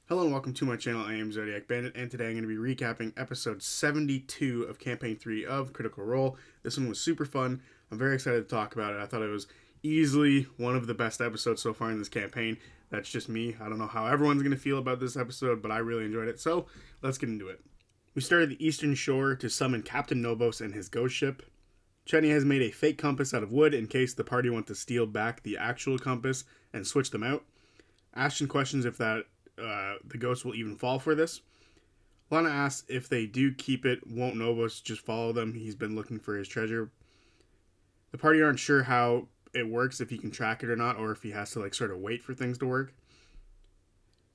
Hello and welcome to my channel. I am Zodiac Bandit, and today I'm going to be recapping episode 72 of Campaign 3 of Critical Role. This one was super fun. I'm very excited to talk about it. I thought it was easily one of the best episodes so far in this campaign. That's just me. I don't know how everyone's going to feel about this episode, but I really enjoyed it, so let's get into it. We started the Eastern Shore to summon Captain Novos and his ghost ship. Chetney has made a fake compass out of wood in case the party want to steal back the actual compass and switch them out. Ashton questions if the ghost will even fall for this. Lana asks if they do keep it, won't Novos just follow them? He's been looking for his treasure. The party aren't sure how it works, if he can track it or not, or if he has to sort of wait for things to work.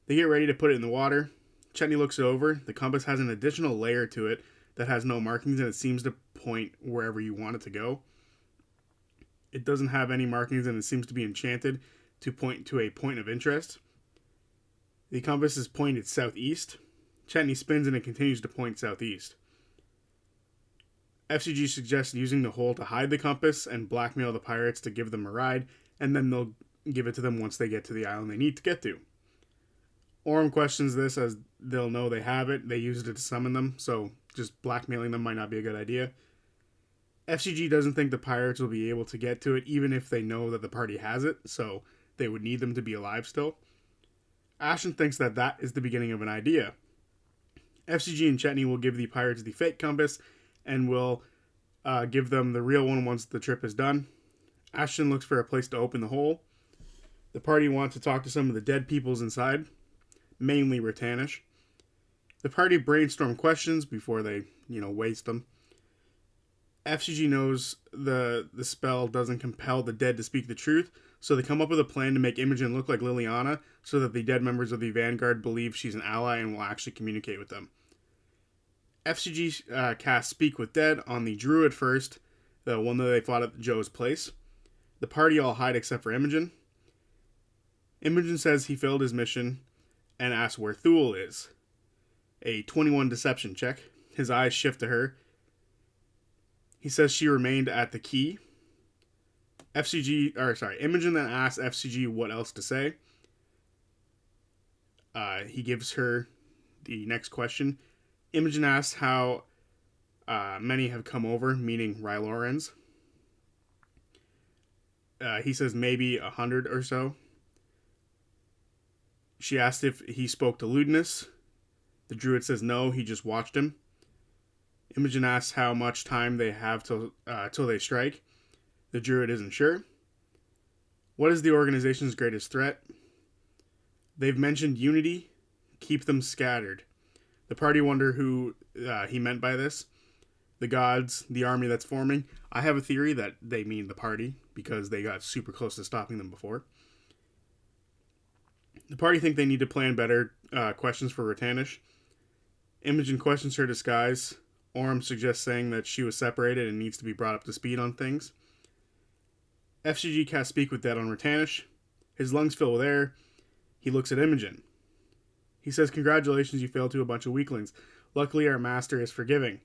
They get ready to put it in the water. Chetney looks it over. The compass has an additional layer to it that has no markings, and it seems to point wherever you want it to go. It doesn't have any markings, and it seems to be enchanted to point to a point of interest. The compass is pointed southeast. Chetney spins and it continues to point southeast. FCG suggests using the hole to hide the compass and blackmail the pirates to give them a ride, and then they'll give it to them once they get to the island they need to get to. Orm questions this as they'll know they have it. They used it to summon them, so just blackmailing them might not be a good idea. FCG doesn't think the pirates will be able to get to it even if they know that the party has it, so they would need them to be alive still. Ashton thinks that is the beginning of an idea. FCG and Chetney will give the pirates the fake compass and will give them the real one once the trip is done. Ashton looks for a place to open the hole. The party want to talk to some of the dead peoples inside, mainly Rutanish. The party brainstorm questions before they, waste them. FCG knows the spell doesn't compel the dead to speak the truth, so they come up with a plan to make Imogen look like Liliana so that the dead members of the Vanguard believe she's an ally and will actually communicate with them. FCG casts Speak with Dead on the Druid first, the one that they fought at Joe's place. The party all hide except for Imogen. Imogen says he failed his mission and asks where Thule is. A 21 deception check. His eyes shift to her. He says she remained at the key. Imogen then asks FCG what else to say. He gives her the next question. Imogen asks how many have come over, meaning Rylorans. He says maybe 100 or so. She asks if he spoke to Ludinus. The druid says no, he just watched him. Imogen asks how much time they have till they strike. The druid isn't sure. What is the organization's greatest threat? They've mentioned unity. Keep them scattered. The party wonder who he meant by this. The gods, the army that's forming. I have a theory that they mean the party because they got super close to stopping them before. The party think they need to plan better questions for Rutanish. Imogen questions her disguise. Orm suggests saying that she was separated and needs to be brought up to speed on things. FCG casts Speak with Dead on Rutanish. His lungs fill with air. He looks at Imogen. He says, congratulations, you failed to a bunch of weaklings. Luckily, our master is forgiving.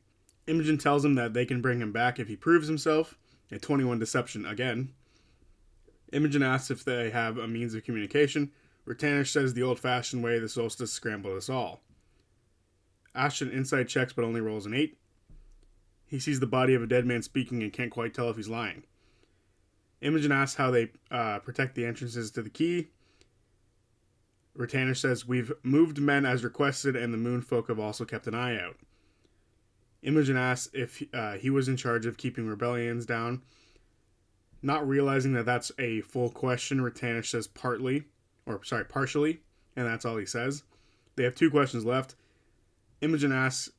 Imogen tells him that they can bring him back if he proves himself. A 21 deception again. Imogen asks if they have a means of communication. Rutanish says the old-fashioned way, the solstice scrambled us all. Ashton insight checks but only rolls an 8. He sees the body of a dead man speaking and can't quite tell if he's lying. Imogen asks how they protect the entrances to the key. Rutanish says, we've moved men as requested and the moon folk have also kept an eye out. Imogen asks if he was in charge of keeping rebellions down. Not realizing that that's a full question, Rutanish says partially, and that's all he says. They have 2 questions left. Imogen asks,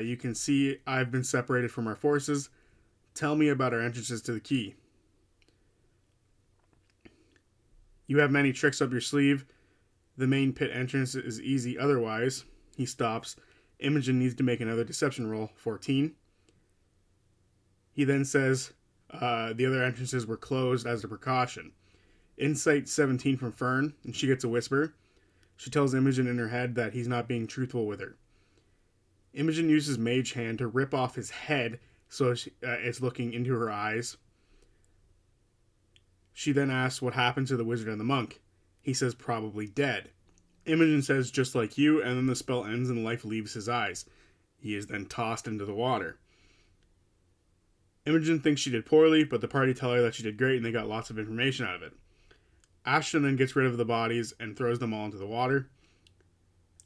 you can see I've been separated from our forces. Tell me about our entrances to the key. You have many tricks up your sleeve. The main pit entrance is easy otherwise. He stops. Imogen needs to make another deception roll, 14. He then says the other entrances were closed as a precaution. Insight 17 from Fern, and she gets a whisper. She tells Imogen in her head that he's not being truthful with her. Imogen uses Mage Hand to rip off his head so it's looking into her eyes. She then asks what happened to the wizard and the monk. He says probably dead. Imogen says, just like you, and then the spell ends and life leaves his eyes. He is then tossed into the water. Imogen thinks she did poorly, but the party tell her that she did great and they got lots of information out of it. Ashton then gets rid of the bodies and throws them all into the water.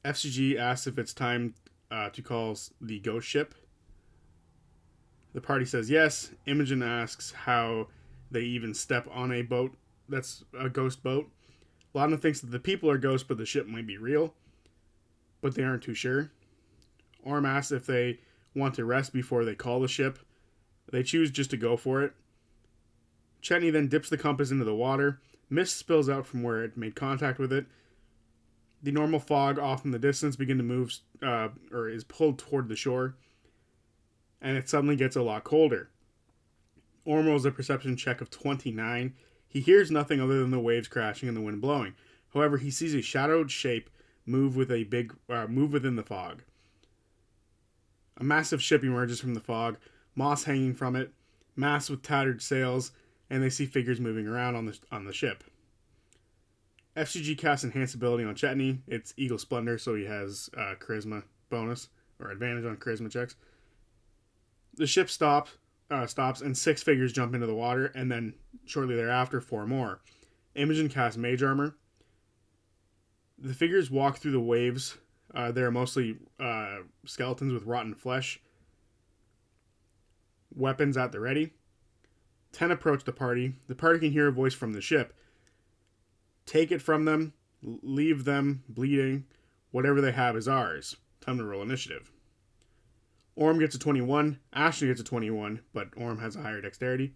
FCG asks if it's time to call the ghost ship. The party says yes. Imogen asks how they even step on a boat that's a ghost boat. Laudna thinks that the people are ghosts, but the ship might be real, but they aren't too sure. Orm asks if they want to rest before they call the ship. They choose just to go for it. Chetney then dips the compass into the water. Mist spills out from where it made contact with it. The normal fog off in the distance begin to move, or is pulled toward the shore, and it suddenly gets a lot colder. Orm rolls a perception check of 29. He hears nothing other than the waves crashing and the wind blowing. However, he sees a shadowed shape move within the fog. A massive ship emerges from the fog, moss hanging from it, masts with tattered sails, and they see figures moving around on the ship. FCG casts Enhance ability on Chetney. It's Eagle Splendor, so he has charisma bonus, or advantage on charisma checks. The ship stops, and 6 figures jump into the water, and then shortly thereafter, 4 more. Imogen casts Mage Armor. The figures walk through the waves. They're mostly skeletons with rotten flesh. Weapons at the ready. 10 approach the party. The party can hear a voice from the ship. Take it from them. Leave them bleeding. Whatever they have is ours. Time to roll initiative. Orm gets a 21. Ashley gets a 21, but Orm has a higher dexterity.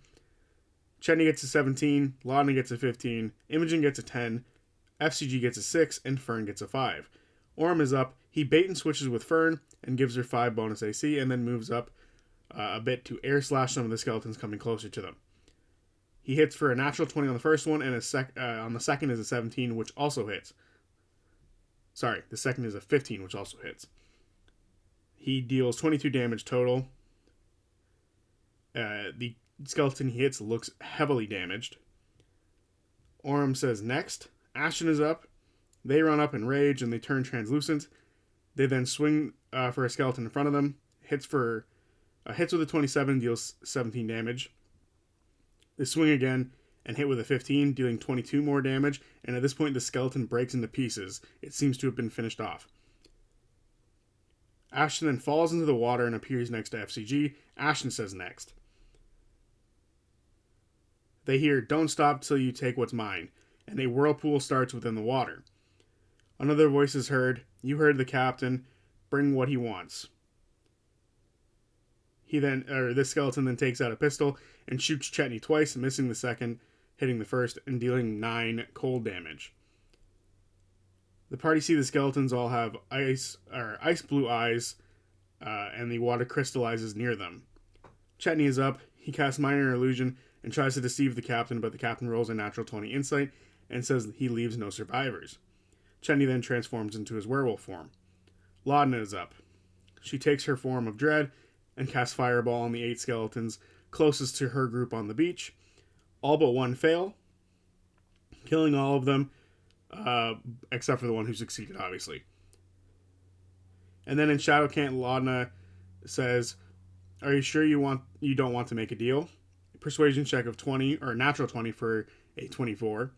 Chetney gets a 17. Laudna gets a 15. Imogen gets a 10. FCG gets a 6. And Fern gets a 5. Orm is up. He bait and switches with Fern and gives her 5 bonus AC, and then moves up a bit to air slash some of the skeletons coming closer to them. He hits for a natural 20 on the first one, and on the second is a 17, which also hits. Sorry, the second is a 15, which also hits. He deals 22 damage total. The skeleton he hits looks heavily damaged. Orm says next. Ashton is up. They run up in rage, and they turn translucent. They then swing for a skeleton in front of them. Hits with a 27, deals 17 damage. They swing again and hit with a 15, dealing 22 more damage, and at this point the skeleton breaks into pieces. It seems to have been finished off. Ashton then falls into the water and appears next to FCG. Ashton says next. They hear, "Don't stop till you take what's mine," and a whirlpool starts within the water. Another voice is heard. "You heard the captain. Bring what he wants." This skeleton then takes out a pistol and shoots Chetney twice, missing the second, hitting the first, and dealing 9 cold damage. The party see the skeletons all have ice blue eyes, and the water crystallizes near them. Chetney is up. He casts Minor Illusion and tries to deceive the captain, but the captain rolls a natural 20 insight and says he leaves no survivors. Chetney then transforms into his werewolf form. Laudna is up. She takes her form of Dread and casts Fireball on the 8 skeletons closest to her group on the beach. All but one fail, killing all of them, except for the one who succeeded, obviously. And then in Shadowcant, Laudna says, "Are you sure you don't want to make a deal?" Persuasion check of 20, or natural 20 for a 24.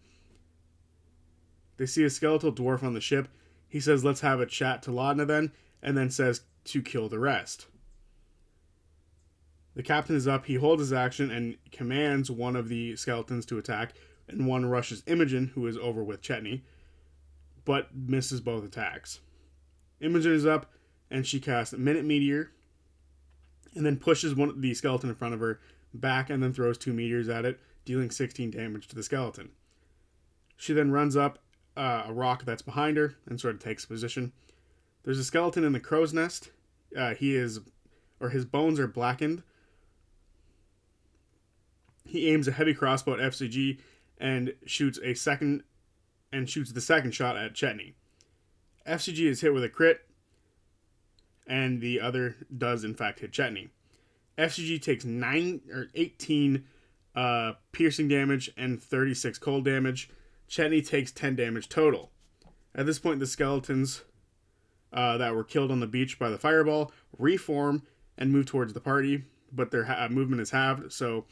They see a skeletal dwarf on the ship. He says, "Let's have a chat" to Laudna then, and then says to kill the rest. The captain is up. He holds his action and commands one of the skeletons to attack, and one rushes Imogen, who is over with Chetney, but misses both attacks. Imogen is up, and she casts Minute Meteor, and then pushes the skeleton in front of her back, and then throws 2 meteors at it, dealing 16 damage to the skeleton. She then runs up a rock that's behind her, and sort of takes position. There's a skeleton in the crow's nest. His bones are blackened. He aims a heavy crossbow at FCG and shoots the second shot at Chetney. FCG is hit with a crit, and the other does in fact hit Chetney. FCG takes 18 piercing damage and 36 cold damage. Chetney takes 10 damage total. At this point, the skeletons that were killed on the beach by the fireball reform and move towards the party, but their movement is halved, so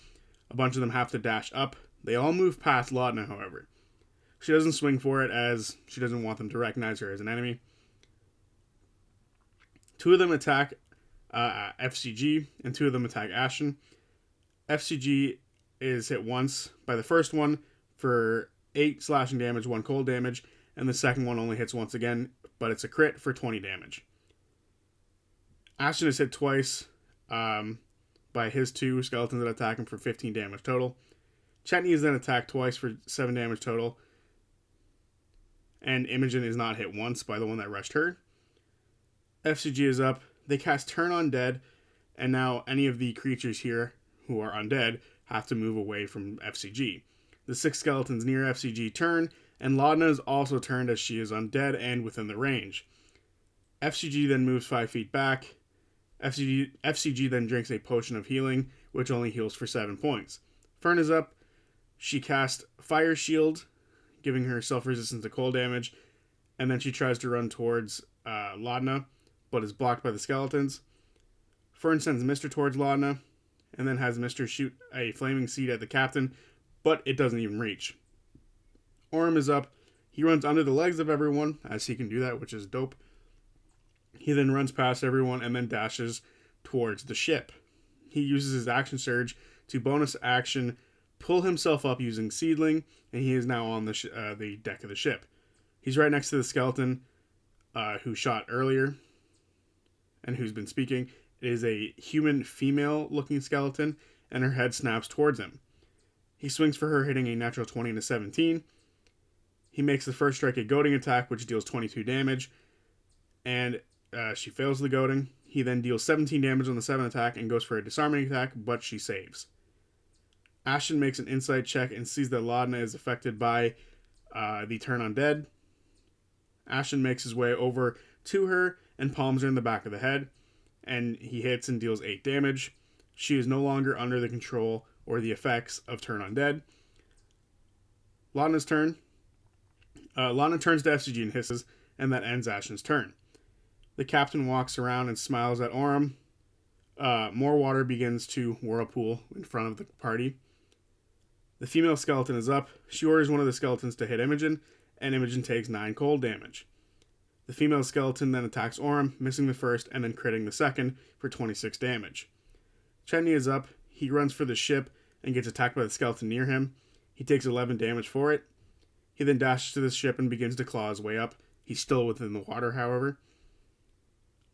a bunch of them have to dash up. They all move past Laudna, however. She doesn't swing for it as she doesn't want them to recognize her as an enemy. Two of them attack FCG, and two of them attack Ashen. FCG is hit once by the first one for 8 slashing damage, 1 cold damage, and the second one only hits once again, but it's a crit for 20 damage. Ashen is hit twice by his 2 skeletons that attack him for 15 damage total. Chetney is then attacked twice for 7 damage total, and Imogen is not hit once by the one that rushed her. FCG is up. They cast Turn Undead, and now any of the creatures here who are undead have to move away from FCG. The 6 skeletons near FCG turn, and Laudna is also turned as she is undead and within the range. FCG then moves 5 feet back. FCG then drinks a potion of healing, which only heals for 7 points. Fern is up. She casts Fire Shield, giving her self-resistance to cold damage, and then she tries to run towards Laudna, but is blocked by the skeletons. Fern sends Mister towards Laudna, and then has Mister shoot a flaming seed at the captain, but it doesn't even reach. Orym is up. He runs under the legs of everyone, as he can do that, which is dope. He then runs past everyone and then dashes towards the ship. He uses his action surge to bonus action pull himself up using Seedling, and he is now on the deck of the ship. He's right next to the skeleton who shot earlier and who's been speaking. It is a human female-looking skeleton, and her head snaps towards him. He swings for her, hitting a natural 20 and a 17. He makes the first strike a goading attack, which deals 22 damage, and she fails the goading. He then deals 17 damage on the 7 attack and goes for a disarming attack, but she saves. Ashen makes an insight check and sees that Laudna is affected by the Turn Undead. Ashen makes his way over to her and palms her in the back of the head, and he hits and deals 8 damage. She is no longer under the control or the effects of Turn Undead. Laudna's turn. Laudna turns to FCG and hisses, and that ends Ashen's turn. The captain walks around and smiles at Orym. More water begins to whirlpool in front of the party. The female skeleton is up. She orders one of the skeletons to hit Imogen, and Imogen takes 9 cold damage. The female skeleton then attacks Orym, missing the first and then critting the second for 26 damage. Chetney is up. He runs for the ship and gets attacked by the skeleton near him. He takes 11 damage for it. He then dashes to the ship and begins to claw his way up. He's still within the water, however.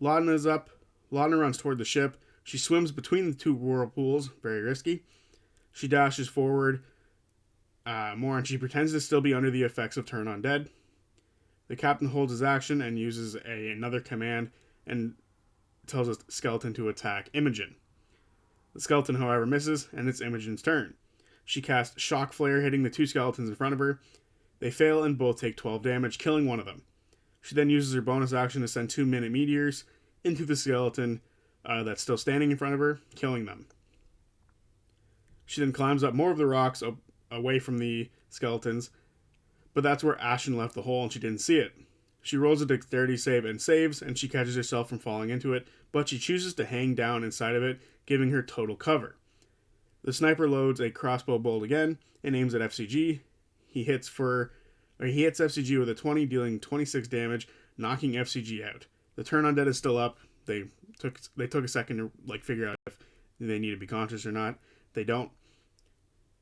Laudna is up. Laudna runs toward the ship. She swims between the 2 whirlpools, very risky. She dashes forward more, and she pretends to still be under the effects of Turn Undead. The captain holds his action and uses another command and tells the skeleton to attack Imogen. The skeleton, however, misses, and it's Imogen's turn. She casts Shock Flare, hitting the 2 skeletons in front of her. They fail and both take 12 damage, killing one of them. She then uses her bonus action to send 2 Minute Meteors into the skeleton that's still standing in front of her, killing them. She then climbs up more of the rocks away from the skeletons, but that's where Ashen left the hole and she didn't see it. She rolls a dexterity save and saves, and she catches herself from falling into it, but she chooses to hang down inside of it, giving her total cover. The sniper loads a crossbow bolt again and aims at FCG. He hits FCG with a 20, dealing 26 damage, knocking FCG out. The Turn Undead is still up. They took a second to figure out if they need to be conscious or not. They don't.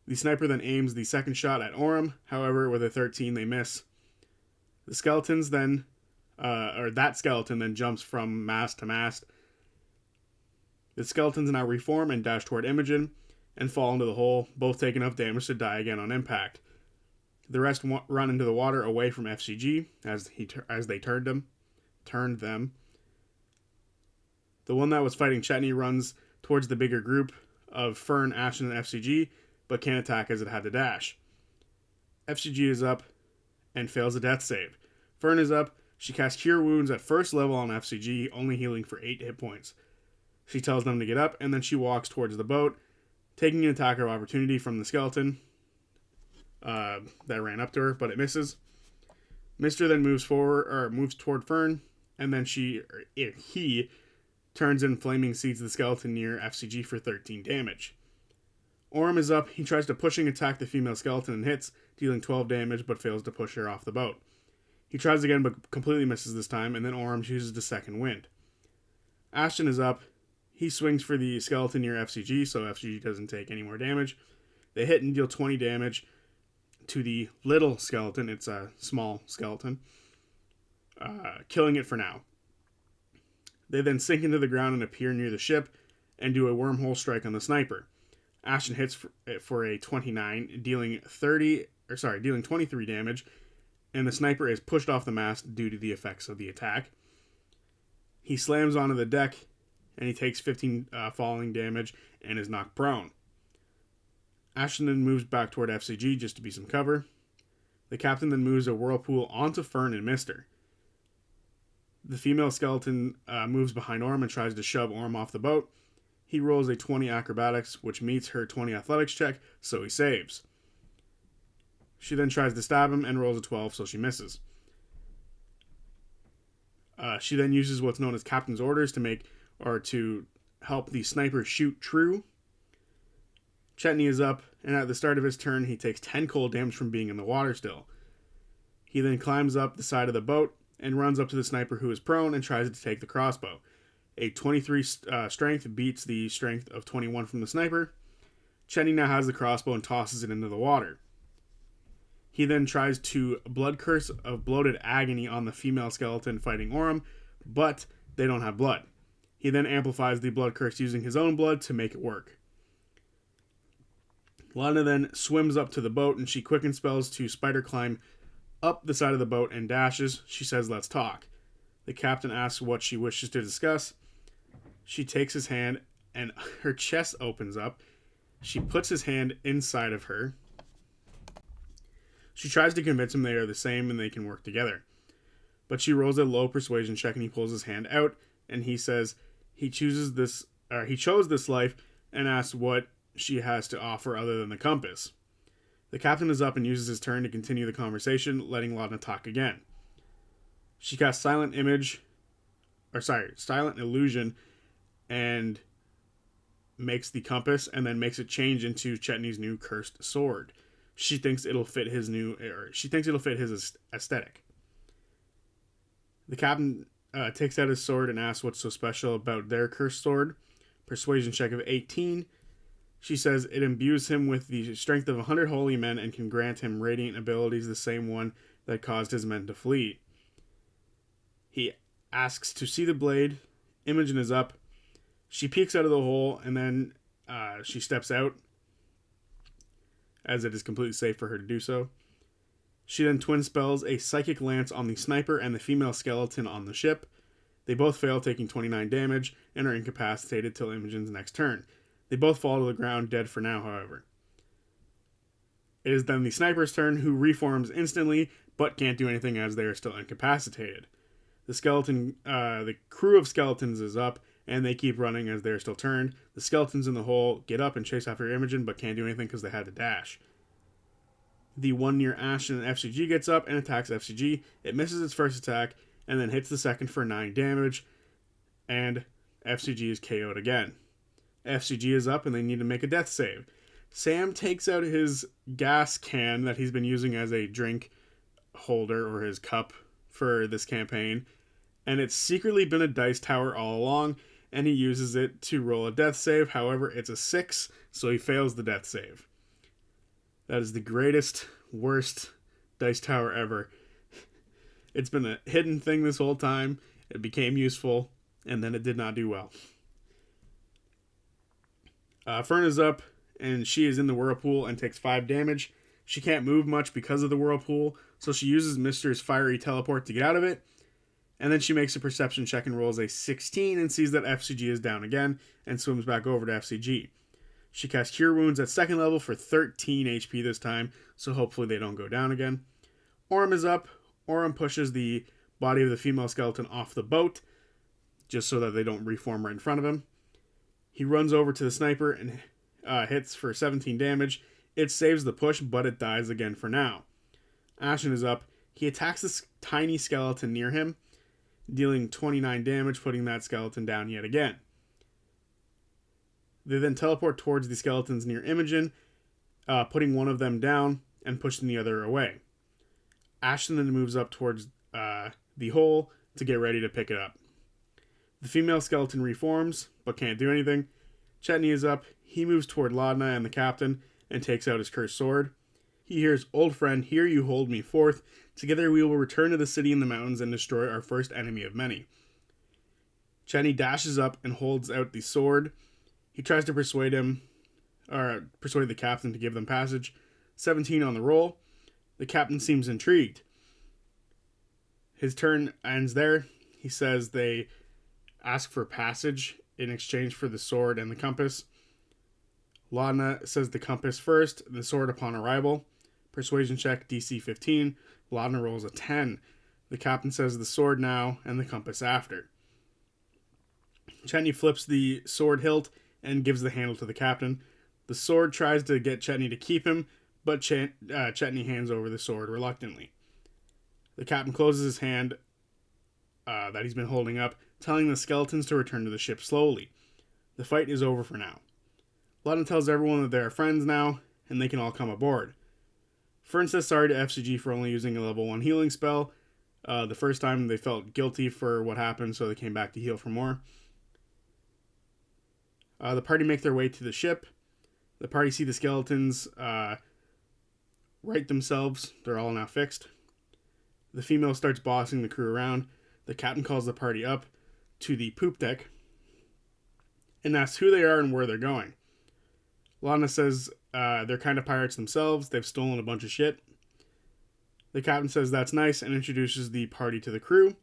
The sniper then aims the second shot at Orym. However, with a 13, they miss. The skeletons then, that skeleton then jumps from mast to mast. The skeletons now reform and dash toward Imogen and fall into the hole, both take enough damage to die again on impact. The rest run into the water away from FCG as they turned them. The one that was fighting Chetney runs towards the bigger group of Fern, Ashen, and FCG, but can't attack as it had to dash. FCG is up and fails a death save. Fern is up. She casts Cure Wounds at first level on FCG, only healing for 8 hit points. She tells them to get up, and then she walks towards the boat, taking an attack of opportunity from the skeleton that ran up to her, but it misses. Mr. then moves toward Fern, and then he turns in flaming seeds the skeleton near FCG for 13 damage. Orym is up. He tries to pushing attack the female skeleton and hits, dealing 12 damage, but fails to push her off the boat. He tries again, but completely misses this time, and then Orym chooses the second wind. Ashton is up. He swings for the skeleton near FCG, so FCG doesn't take any more damage. They hit and deal 20 damage to the little skeleton. It's a small skeleton, killing it for now. They then sink into the ground and appear near the ship and do a wormhole strike on the sniper. Ashton hits for a 29, dealing 23 damage, and the sniper is pushed off the mast due to the effects of the attack. He slams onto the deck, and he takes 15 falling damage and is knocked prone. Ashton then moves back toward FCG just to be some cover. The captain then moves a whirlpool onto Fern and Mister. The female skeleton moves behind Orym and tries to shove Orym off the boat. He rolls a 20 acrobatics, which meets her 20 athletics check, so he saves. She then tries to stab him and rolls a 12, so she misses. She then uses what's known as captain's orders to help the sniper shoot true. Chetney is up, and at the start of his turn, he takes 10 cold damage from being in the water still. He then climbs up the side of the boat and runs up to the sniper who is prone and tries to take the crossbow. A 23 strength beats the strength of 21 from the sniper. Chetney now has the crossbow and tosses it into the water. He then tries to blood curse of bloated agony on the female skeleton fighting Orym, but they don't have blood. He then amplifies the blood curse using his own blood to make it work. Lana then swims up to the boat and she quicken spells to spider climb up the side of the boat and dashes. She says, "Let's talk." The captain asks what she wishes to discuss. She takes his hand and her chest opens up. She puts his hand inside of her. She tries to convince him they are the same and they can work together. But she rolls a low persuasion check and he pulls his hand out and he says he chose this life and asks what she has to offer other than the compass. The captain is up and uses his turn to continue the conversation, letting Lana talk again. She casts silent illusion and makes the compass and then makes it change into Chetney's new cursed sword. She thinks it'll fit his aesthetic. The captain takes out his sword and asks what's so special about their cursed sword. Persuasion check of 18. She says it imbues him with the strength of 100 holy men and can grant him radiant abilities, the same one that caused his men to flee. He asks to see the blade. Imogen is up. She peeks out of the hole and then she steps out, as it is completely safe for her to do so. She then twin spells a psychic lance on the sniper and the female skeleton on the ship. They both fail, taking 29 damage, and are incapacitated till Imogen's next turn. They both fall to the ground, dead for now, however. It is then the sniper's turn, who reforms instantly, but can't do anything as they are still incapacitated. The crew of skeletons is up, and they keep running as they are still turned. The skeletons in the hole get up and chase after Imogen, but can't do anything because they had to dash. The one near Ashton and FCG gets up and attacks FCG. It misses its first attack, and then hits the second for 9 damage, and FCG is KO'd again. FCG is up and they need to make a death save. Sam takes out his gas can that he's been using as a drink holder or his cup for this campaign, and it's secretly been a dice tower all along, and he uses it to roll a death save. However, it's a 6, so he fails the death save. That is the greatest, worst dice tower ever. It's been a hidden thing this whole time. It became useful, and then it did not do well. Fern is up, and she is in the whirlpool and takes 5 damage. She can't move much because of the whirlpool, so she uses Mister's fiery teleport to get out of it. And then she makes a perception check and rolls a 16 and sees that FCG is down again and swims back over to FCG. She casts Cure Wounds at 2nd level for 13 HP this time, so hopefully they don't go down again. Orym is up. Orym pushes the body of the female skeleton off the boat, just so that they don't reform right in front of him. He runs over to the sniper and hits for 17 damage. It saves the push, but it dies again for now. Ashton is up. He attacks this tiny skeleton near him, dealing 29 damage, putting that skeleton down yet again. They then teleport towards the skeletons near Imogen, putting one of them down and pushing the other away. Ashton then moves up towards the hole to get ready to pick it up. The female skeleton reforms, but can't do anything. Chetney is up. He moves toward Laudna and the captain and takes out his cursed sword. He hears, "Old friend, here you hold me forth. Together we will return to the city in the mountains and destroy our first enemy of many." Chetney dashes up and holds out the sword. He tries to persuade the captain to give them passage. 17 on the roll. The captain seems intrigued. His turn ends there. He says they ask for passage in exchange for the sword and the compass. Laudna says the compass first, the sword upon arrival. Persuasion check, DC 15. Laudna rolls a 10. The captain says the sword now and the compass after. Chetney flips the sword hilt and gives the handle to the captain. The sword tries to get Chetney to keep him, but Chetney hands over the sword reluctantly. The captain closes his hand that he's been holding up, telling the skeletons to return to the ship slowly. The fight is over for now. Laudna tells everyone that they are friends now, and they can all come aboard. Fern says sorry to FCG for only using a level 1 healing spell. The first time they felt guilty for what happened, so they came back to heal for more. The party make their way to the ship. The party see the skeletons right themselves. They're all now fixed. The female starts bossing the crew around. The captain calls the party up to the poop deck and asks who they are and where they're going. Laudna says they're kind of pirates themselves. They've stolen a bunch of shit. The captain says that's nice and introduces the party to the crew.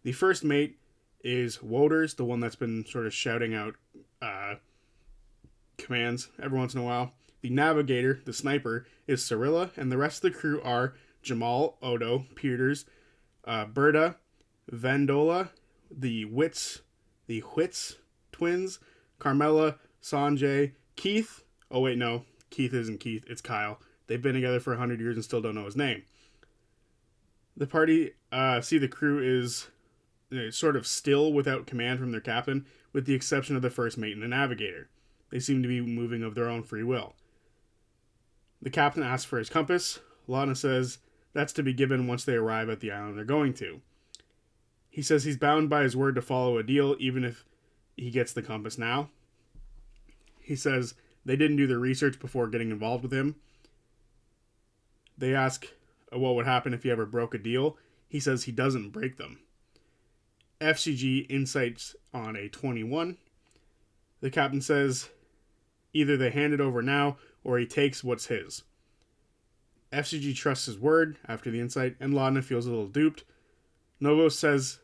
The first mate is Woders, the one that's been sort of shouting out commands every once in a while. The navigator, the sniper, is Cyrilla, and the rest of the crew are Jamal, Odo, Peters, Berta, Vandola, the Wits twins, Carmela, Sanjay, Keith. Oh wait, no, Keith isn't Keith, it's Kyle. They've been together for 100 years and still don't know his name. The party see the crew is sort of still without command from their captain, with the exception of the first mate and the navigator. They seem to be moving of their own free will. The captain asks for his compass. Laudna says that's to be given once they arrive at the island they're going to. He says he's bound by his word to follow a deal, even if he gets the compass now. He says they didn't do their research before getting involved with him. They ask what would happen if he ever broke a deal. He says he doesn't break them. FCG insights on a 21. The captain says either they hand it over now or he takes what's his. FCG trusts his word after the insight, and Laudna feels a little duped. Novos says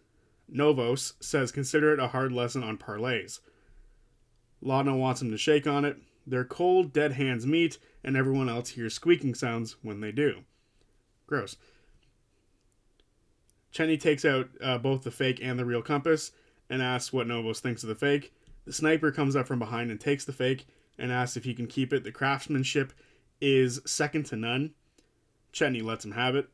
consider it a hard lesson on parlays. Laudna wants him to shake on it. Their cold, dead hands meet, and everyone else hears squeaking sounds when they do. Gross. Chetney takes out both the fake and the real compass and asks what Novos thinks of the fake. The sniper comes up from behind and takes the fake and asks if he can keep it. The craftsmanship is second to none. Chetney lets her have it.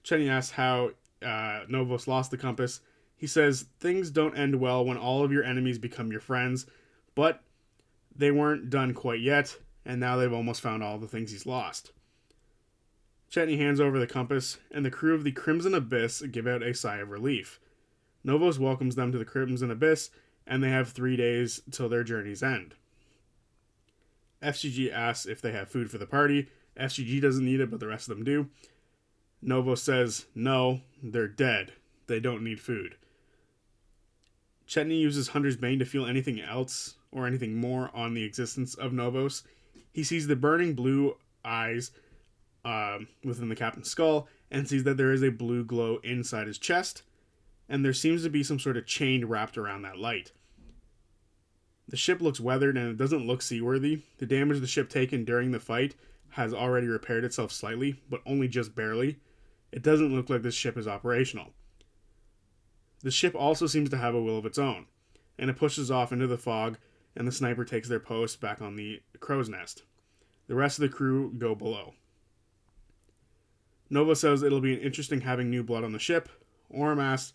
Chetney asks how Novos lost the compass. He says things don't end well when all of your enemies become your friends, but they weren't done quite yet, and now they've almost found all the things he's lost. Chetney hands over the compass, and the crew of the Crimson Abyss give out a sigh of relief. Novos welcomes them to the Crimson Abyss, and they have 3 days till their journey's end. FCG asks if they have food for the party. FCG doesn't need it, but the rest of them do. Novos says, no, they're dead. They don't need food. Chetney uses Hunter's Bane to feel anything else or anything more on the existence of Novos. He sees the burning blue eyes within the captain's skull and sees that there is a blue glow inside his chest, and there seems to be some sort of chain wrapped around that light. The ship looks weathered and it doesn't look seaworthy. The damage the ship taken during the fight has already repaired itself slightly, but only just barely. It doesn't look like this ship is operational. The ship also seems to have a will of its own, and it pushes off into the fog, and the sniper takes their post back on the crow's nest. The rest of the crew go below. Nova says it'll be interesting having new blood on the ship. Orm asks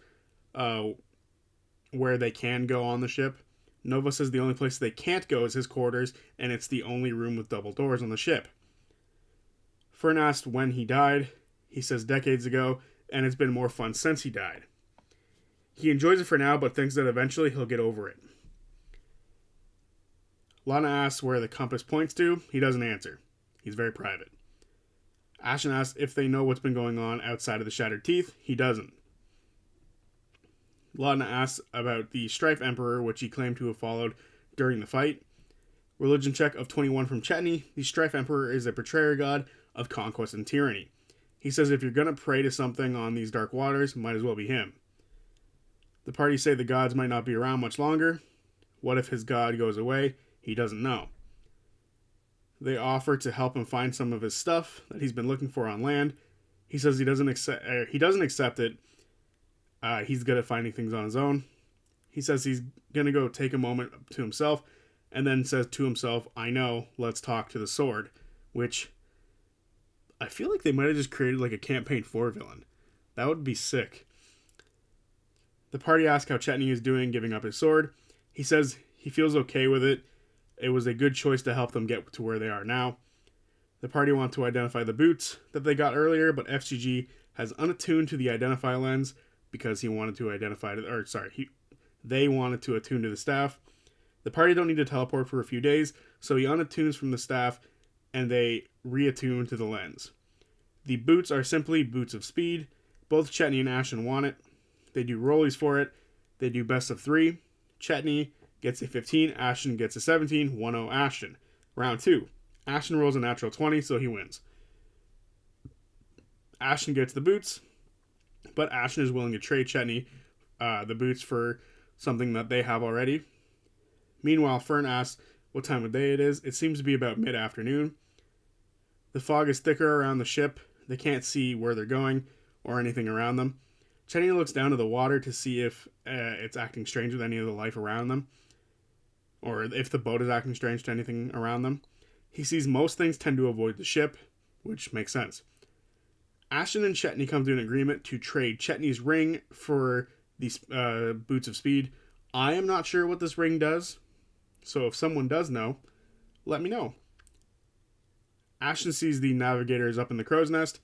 where they can go on the ship. Nova says the only place they can't go is his quarters, and it's the only room with double doors on the ship. Fern asks when he died. He says decades ago, and it's been more fun since he died. He enjoys it for now, but thinks that eventually he'll get over it. Lana asks where the compass points to. He doesn't answer. He's very private. Ashen asks if they know what's been going on outside of the Shattered Teeth. He doesn't. Lana asks about the Strife Emperor, which he claimed to have followed during the fight. Religion check of 21 from Chetney. The Strife Emperor is a betrayer god of conquest and tyranny. He says if you're going to pray to something on these dark waters, might as well be him. The party say the gods might not be around much longer. What if his god goes away? He doesn't know. They offer to help him find some of his stuff that he's been looking for on land. He says he doesn't accept it. He's good at finding things on his own. He says he's going to go take a moment to himself and then says to himself, I know, let's talk to the sword, which I feel like they might have just created like a campaign 4 villain. That would be sick. The party asks how Chetney is doing giving up his sword. He says he feels okay with it. It was a good choice to help them get to where they are now. The party want to identify the boots that they got earlier, but FCG has unattuned to the identify lens because he wanted to identify it, or sorry, they wanted to attune to the staff. The party don't need to teleport for a few days, so he unattunes from the staff and they reattune to the lens. The boots are simply boots of speed. Both Chetney and Ashen want it. They do rollies for it. They do best of 3. Chetney gets a 15, Ashen gets a 17, 1-0 Ashen. Round 2. Ashen rolls a natural 20, so he wins. Ashen gets the boots, but Ashen is willing to trade Chetney the boots for something that they have already. Meanwhile, Fern asks what time of day it is. It seems to be about mid-afternoon. The fog is thicker around the ship. They can't see where they're going or anything around them. Chetney looks down to the water to see if it's acting strange with any of the life around them, or if the boat is acting strange to anything around them. He sees most things tend to avoid the ship, which makes sense. Ashen and Chetney come to an agreement to trade Chetney's ring for these boots of speed. I am not sure what this ring does, so if someone does know, let me know. Ashen sees the navigators up in the crow's nest.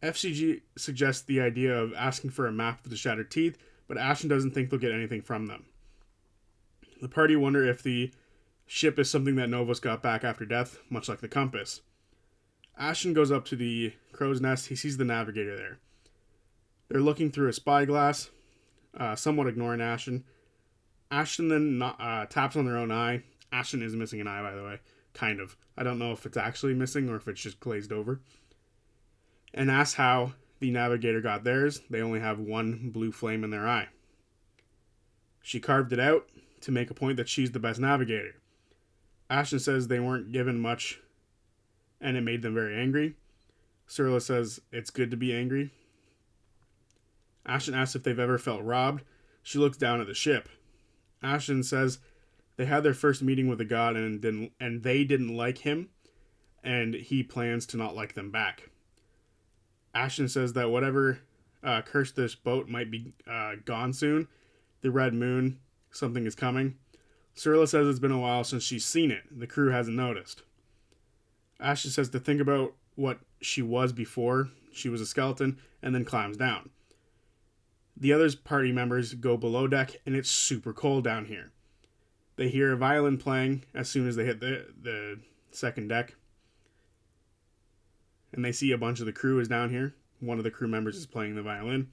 FCG suggests the idea of asking for a map of the Shattered Teeth, but Ashen doesn't think they'll get anything from them. The party wonder if the ship is something that Novus got back after death, much like the compass. Ashen goes up to the crow's nest. He sees the navigator there. They're looking through a spyglass, somewhat ignoring Ashen. Ashen then taps on their own eye. Ashen is missing an eye, by the way. Kind of. I don't know if it's actually missing or if it's just glazed over. And asks how the navigator got theirs. They only have one blue flame in their eye. She carved it out to make a point that she's the best navigator. Ashen says they weren't given much and it made them very angry. Surla says it's good to be angry. Ashen asks if they've ever felt robbed. She looks down at the ship. Ashen says they had their first meeting with the god and they didn't like him, and he plans to not like them back. Ashen says that whatever cursed this boat might be gone soon. The red moon, something is coming. Surla says it's been a while since she's seen it. The crew hasn't noticed. Ashen says to think about what she was before she was a skeleton, and then climbs down. The other party members go below deck, and it's super cold down here. They hear a violin playing as soon as they hit the second deck. And they see a bunch of the crew is down here. One of the crew members is playing the violin.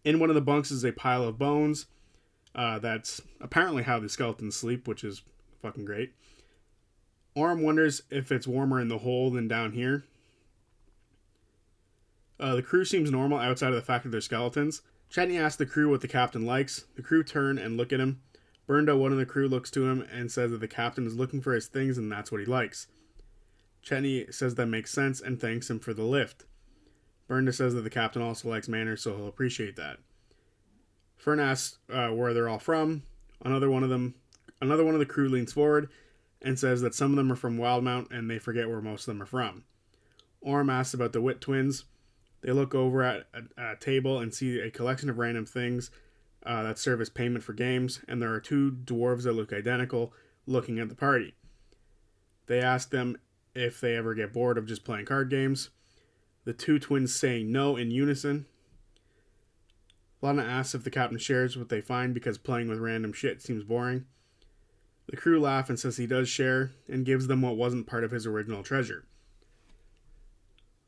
In one of the bunks is a pile of bones. That's apparently how the skeletons sleep, which is fucking great. Orm wonders if it's warmer in the hole than down here. The crew seems normal outside of the fact that they're skeletons. Chetney asks the crew what the captain likes. The crew turn and look at him. Burnda, one of the crew, looks to him and says that the captain is looking for his things and that's what he likes. Chetney says that makes sense and thanks him for the lift. Burnda says that the captain also likes manners, so he'll appreciate that. Fern asks where they're all from. Another one of the crew leans forward and says that some of them are from Wildmount and they forget where most of them are from. Orm asks about the Witt twins. They look over at a table and see a collection of random things that serve as payment for games, and there are two dwarves that look identical looking at the party. They ask them if they ever get bored of just playing card games. The two twins say no in unison. Lana asks if the captain shares what they find because playing with random shit seems boring. The crew laugh and says he does share and gives them what wasn't part of his original treasure.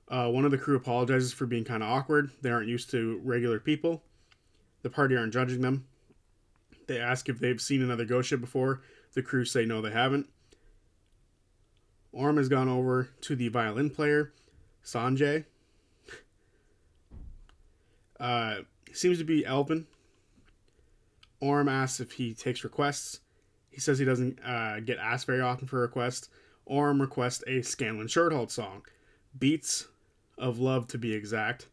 One of the crew apologizes for being kind of awkward. They aren't used to regular people. The party aren't judging them. They ask if they've seen another ghost ship before. The crew say no, they haven't. Orm has gone over to the violin player, Sanjay. Seems to be Elvin. Orm asks if he takes requests. He says he doesn't get asked very often for requests. Orm requests a Scanlan Shorthold song. Beats of Love to be exact.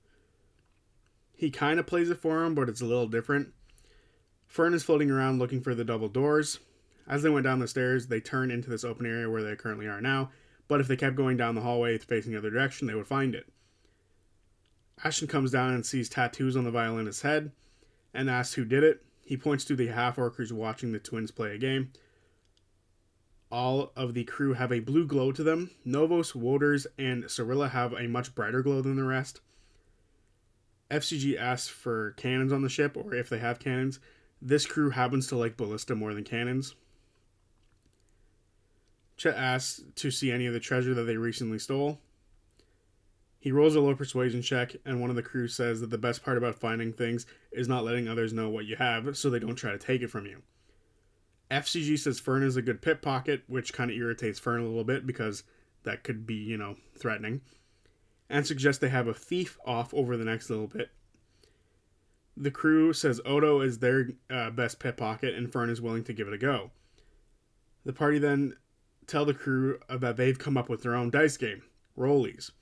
He kind of plays it for him, but it's a little different. Fern is floating around looking for the double doors. As they went down the stairs, they turn into this open area where they currently are now, but if they kept going down the hallway facing the other direction, they would find it. Ashton comes down and sees tattoos on the violinist's head and asks who did it. He points to the half-orcers watching the twins play a game. All of the crew have a blue glow to them. Novos, Woders, and Cirilla have a much brighter glow than the rest. FCG asks for cannons on the ship, or if they have cannons. This crew happens to like ballista more than cannons. Chet asks to see any of the treasure that they recently stole. He rolls a low persuasion check, and one of the crew says that the best part about finding things is not letting others know what you have, so they don't try to take it from you. FCG says Fern is a good pickpocket, which kind of irritates Fern a little bit because that could be, threatening. And suggests they have a thief off over the next little bit. The crew says Odo is their best pickpocket, and Fern is willing to give it a go. The party then tell the crew that they've come up with their own dice game, Rollies.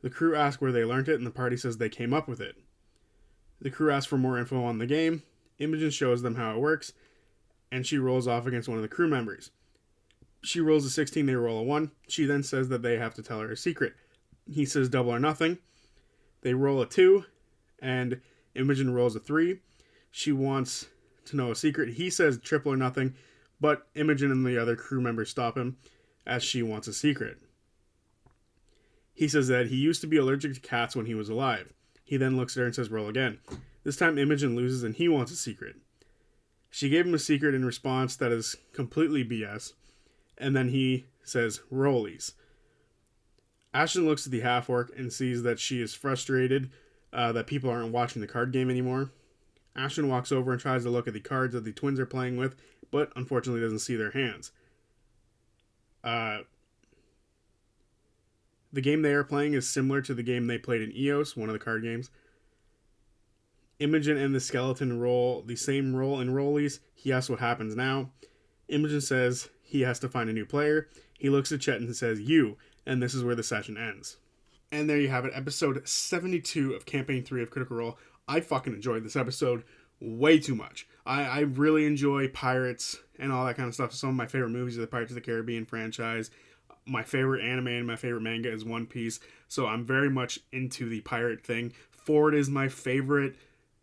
The crew asks where they learned it, and the party says they came up with it. The crew asks for more info on the game. Imogen shows them how it works, and she rolls off against one of the crew members. She rolls a 16, they roll a 1. She then says that they have to tell her a secret. He says double or nothing. They roll a 2, and Imogen rolls a 3. She wants to know a secret. He says triple or nothing, but Imogen and the other crew members stop him as she wants a secret. He says that he used to be allergic to cats when he was alive. He then looks at her and says roll again. This time Imogen loses and he wants a secret. She gave him a secret in response that is completely BS, and then he says rollies. Ashton looks at the half-orc and sees that she is frustrated that people aren't watching the card game anymore. Ashton walks over and tries to look at the cards that the twins are playing with, but unfortunately doesn't see their hands. The game they are playing is similar to the game they played in EOS, one of the card games. Imogen and the skeleton roll the same roll in rollies. He asks what happens now. Imogen says he has to find a new player. He looks at Chet and says, you, and this is where the session ends. And there you have it, episode 72 of Campaign 3 of Critical Role. I fucking enjoyed this episode way too much. I really enjoy pirates and all that kind of stuff. Some of my favorite movies are the Pirates of the Caribbean franchise. My favorite anime and my favorite manga is One Piece, so I'm very much into the pirate thing. Ford is my favorite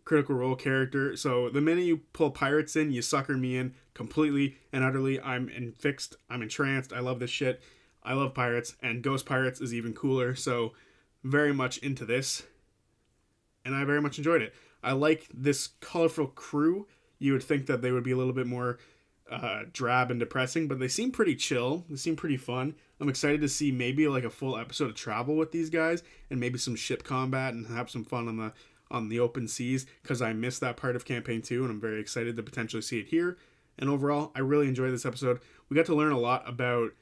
Critical Role character, so the minute you pull pirates in, you sucker me in completely and utterly. I'm entranced, I love this shit. I love pirates, and Ghost Pirates is even cooler, so very much into this, and I very much enjoyed it. I like this colorful crew. You would think that they would be a little bit more drab and depressing, but they seem pretty chill. They seem pretty fun. I'm excited to see maybe like a full episode of travel with these guys and maybe some ship combat and have some fun on the open seas, because I missed that part of campaign 2 and I'm very excited to potentially see it here. And overall, I really enjoyed this episode. We got to learn a lot about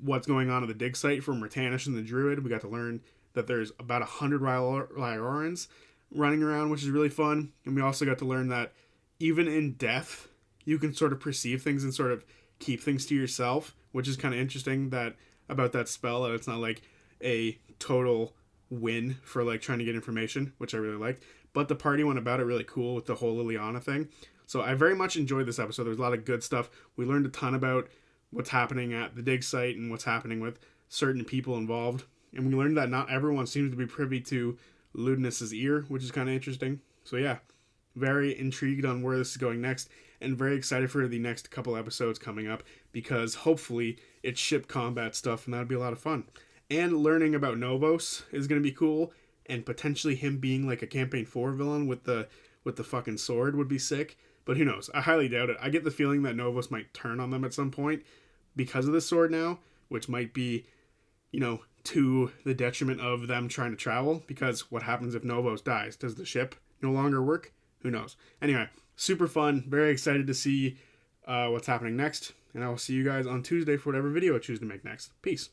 what's going on at the dig site from Ratanish and the Druid. We got to learn that there's about 100 Lyorans running around, which is really fun. And we also got to learn that even in death, you can sort of perceive things and sort of keep things to yourself, which is kind of interesting about that spell, that it's not like a total win for like trying to get information, which I really liked. But the party went about it really cool with the whole Liliana thing. So I very much enjoyed this episode. There's a lot of good stuff. We learned a ton about what's happening at the dig site and what's happening with certain people involved. And we learned that not everyone seems to be privy to Ludinus's ear, which is kind of interesting. So yeah, very intrigued on where this is going next, and very excited for the next couple episodes coming up, because hopefully it's ship combat stuff, and that'll be a lot of fun. And learning about Novos is going to be cool, and potentially him being like a campaign 4 villain with the fucking sword would be sick. But who knows? I highly doubt it. I get the feeling that Novos might turn on them at some point because of the sword now, which might be, to the detriment of them trying to travel, because what happens if Novos dies? Does the ship no longer work? Who knows? Anyway, super fun. Very excited to see what's happening next. And I will see you guys on Tuesday for whatever video I choose to make next. Peace.